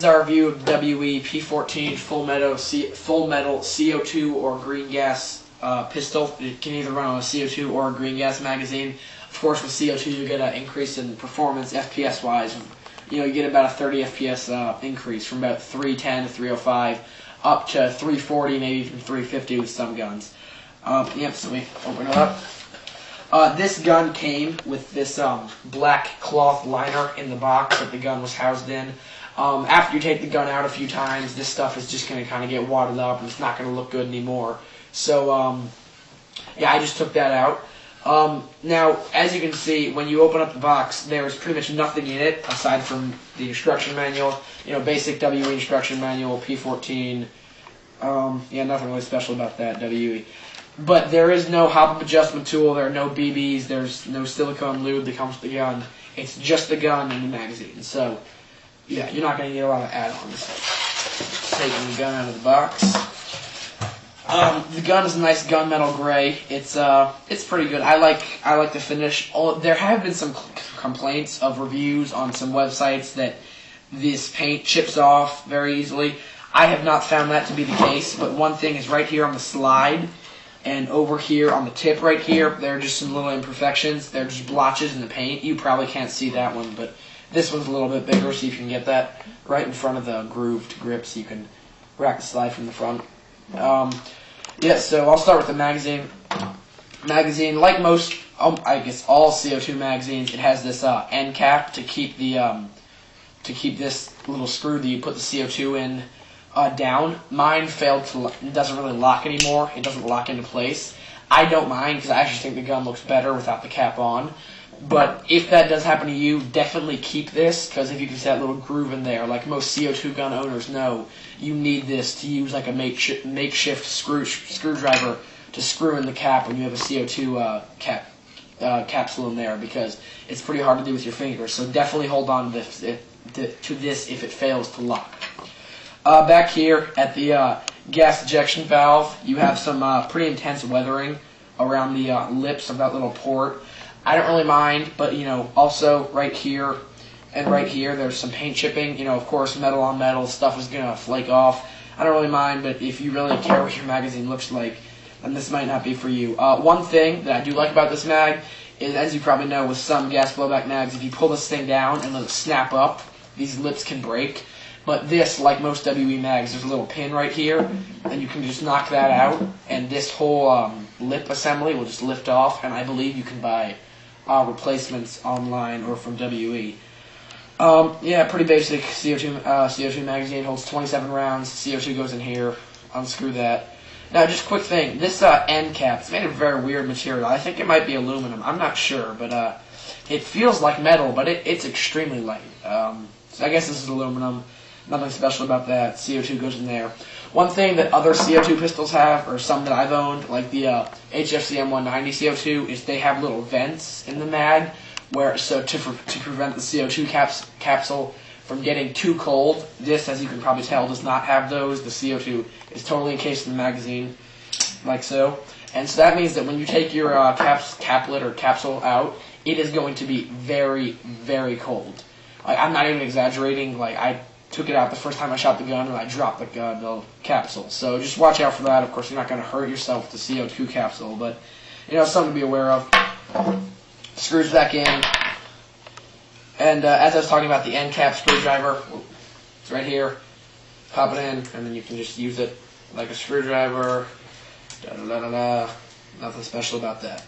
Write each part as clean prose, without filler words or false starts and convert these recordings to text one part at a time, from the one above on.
This is our review of WE P14 full metal CO2 or green gas pistol. It can either run on a CO2 or a green gas magazine. Of course, with CO2 you get an increase in performance FPS wise. You get about a 30 FPS increase from about 310 to 305 up to 340, maybe even 350 with some guns. So we open it up. This gun came with this black cloth liner in the box that the gun was housed in. After you take the gun out a few times, this stuff is just going to kind of get wadded up and it's not going to look good anymore. So, yeah, I just took that out. Now, as you can see, when you open up the box, there's pretty much nothing in it aside from the instruction manual. Basic WE instruction manual, P14. Yeah, nothing really special about that, WE. But there is no hop-up adjustment tool, there are no BBs, there's no silicone lube that comes with the gun. It's just the gun and the magazine. So, yeah, you're not going to get a lot of add-ons. Taking the gun out of the box. The gun is a nice gunmetal gray. It's pretty good. I like the finish. There have been some complaints of reviews on some websites that this paint chips off very easily. I have not found that to be the case, but one thing is right here on the slide and over here on the tip right here, there are just some little imperfections. They're just blotches in the paint. You probably can't see that one, but this one's a little bit bigger, so you can get that right in front of the grooved grip, so you can rack the slide from the front. Yeah, so I'll start with the magazine. Magazine, like most, I guess all CO2 magazines, it has this end cap to keep the to keep this little screw that you put the CO2 in down. Mine failed to. It doesn't really lock anymore. It doesn't lock into place. I don't mind because I actually think the gun looks better without the cap on. But if that does happen to you, definitely keep this, because if you can see that little groove in there, like most CO2 gun owners know, you need this to use like a makeshift screwdriver to screw in the cap when you have a CO2 capsule in there, because it's pretty hard to do with your fingers. So definitely hold on to this if it fails to lock. Back here at the gas ejection valve, you have some pretty intense weathering around the lips of that little port. I don't really mind, but also right here and right here, there's some paint chipping. Of course, metal on metal stuff is gonna flake off. I don't really mind, but if you really care what your magazine looks like, then this might not be for you. One thing that I do like about this mag is, as you probably know, with some gas blowback mags, if you pull this thing down and let it snap up, these lips can break. But this, like most WE mags, there's a little pin right here, and you can just knock that out, and this whole lip assembly will just lift off, and I believe you can buy replacements online or from WE. Yeah, pretty basic CO2 magazine. Holds 27 rounds. CO2 goes in here. Unscrew that. Now, just a quick thing. This end cap, it's made of very weird material. I think it might be aluminum. I'm not sure, but it feels like metal, but it's extremely light. So I guess this is aluminum. Nothing special about that. CO2 goes in there. One thing that other CO2 pistols have, or some that I've owned, like the HFCM 190 CO2, is they have little vents in the mag, to prevent the CO2 capsule from getting too cold. This, as you can probably tell, does not have those. The CO2 is totally encased in the magazine, like so. And so that means that when you take your caplet or capsule out, it is going to be very, very cold. I'm not even exaggerating. I took it out the first time I shot the gun, and I dropped the capsule. So just watch out for that. Of course, you're not going to hurt yourself with the CO2 capsule, but something to be aware of. Screws back in, and as I was talking about the end cap screwdriver, it's right here. Pop it in, and then you can just use it like a screwdriver. Nothing special about that.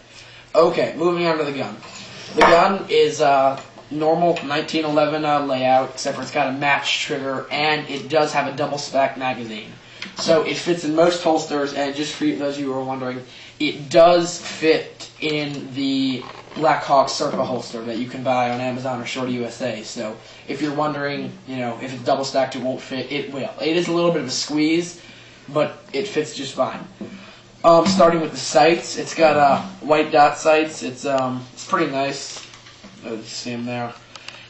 Okay, moving on to the gun. The gun is normal 1911 layout, except for it's got a match trigger, and it does have a double stack magazine. So it fits in most holsters, and just for those of you who are wondering, it does fit in the Black Hawk Circa holster that you can buy on Amazon or Shorty USA. So if you're wondering, if it's double stacked, it won't fit. It will. It is a little bit of a squeeze, but it fits just fine. Starting with the sights, it's got white dot sights. It's pretty nice. You see them there.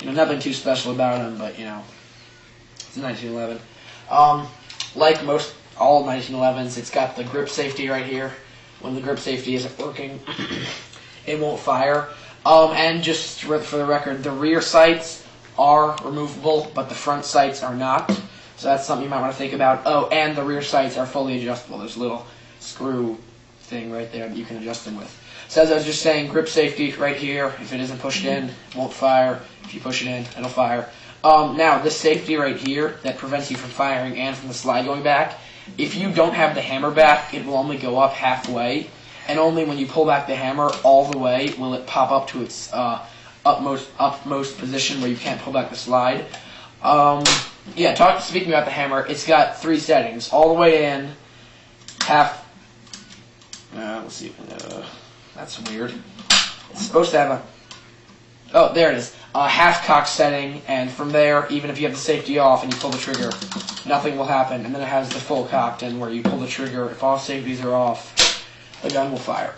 Nothing too special about them, but it's a 1911. Like all 1911s, it's got the grip safety right here. When the grip safety isn't working, it won't fire. And just for the record, the rear sights are removable, but the front sights are not. So that's something you might want to think about. Oh, and the rear sights are fully adjustable. There's a little screw thing right there that you can adjust them with. So as I was just saying, grip safety right here. If it isn't pushed in, it won't fire. If you push it in, it'll fire. Now, this safety right here that prevents you from firing and from the slide going back, if you don't have the hammer back, it will only go up halfway, and only when you pull back the hammer all the way will it pop up to its upmost position where you can't pull back the slide. Speaking about the hammer, it's got 3 settings. All the way in, half... let's see. That's weird. It's supposed to have a... Oh, there it is. Half cock setting, and from there, even if you have the safety off and you pull the trigger, nothing will happen. And then it has the full cocked, and where you pull the trigger, if all safeties are off, the gun will fire.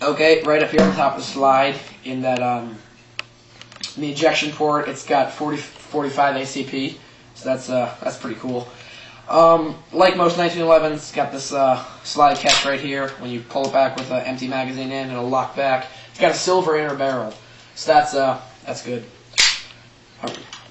Okay, right up here on top of the slide, in that in the ejection port, it's got 45 ACP, so that's pretty cool. Like most 1911s, it's got this slide catch right here. When you pull it back with an empty magazine in, it'll lock back. It's got a silver inner barrel, so that's good.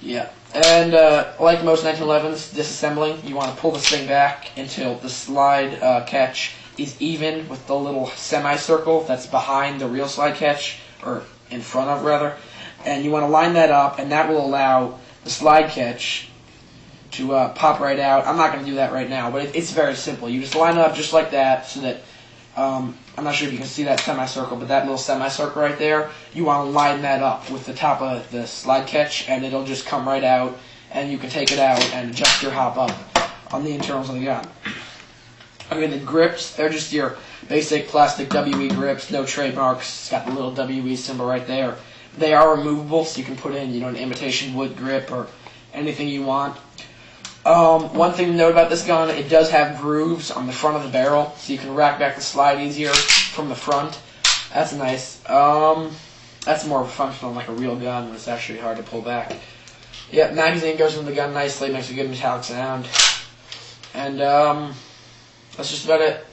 Yeah, and like most 1911s, disassembling, you want to pull this thing back until the slide catch is even with the little semicircle that's behind the real slide catch, or in front of rather, and you want to line that up, and that will allow the slide catch to pop right out. I'm not going to do that right now, but it's very simple. You just line it up just like that, so that I'm not sure if you can see that semicircle, but that little semicircle right there, you want to line that up with the top of the slide catch, and it'll just come right out, and you can take it out and adjust your hop up on the internals of the gun. Okay, the grips, they're just your basic plastic WE grips, no trademarks. It's got the little WE symbol right there. They are removable, so you can put in, an imitation wood grip or anything you want. One thing to note about this gun, it does have grooves on the front of the barrel, so you can rack back the slide easier from the front. That's nice. That's more functional like a real gun, when it's actually hard to pull back. Yeah, magazine goes into the gun nicely, makes a good metallic sound. And that's just about it.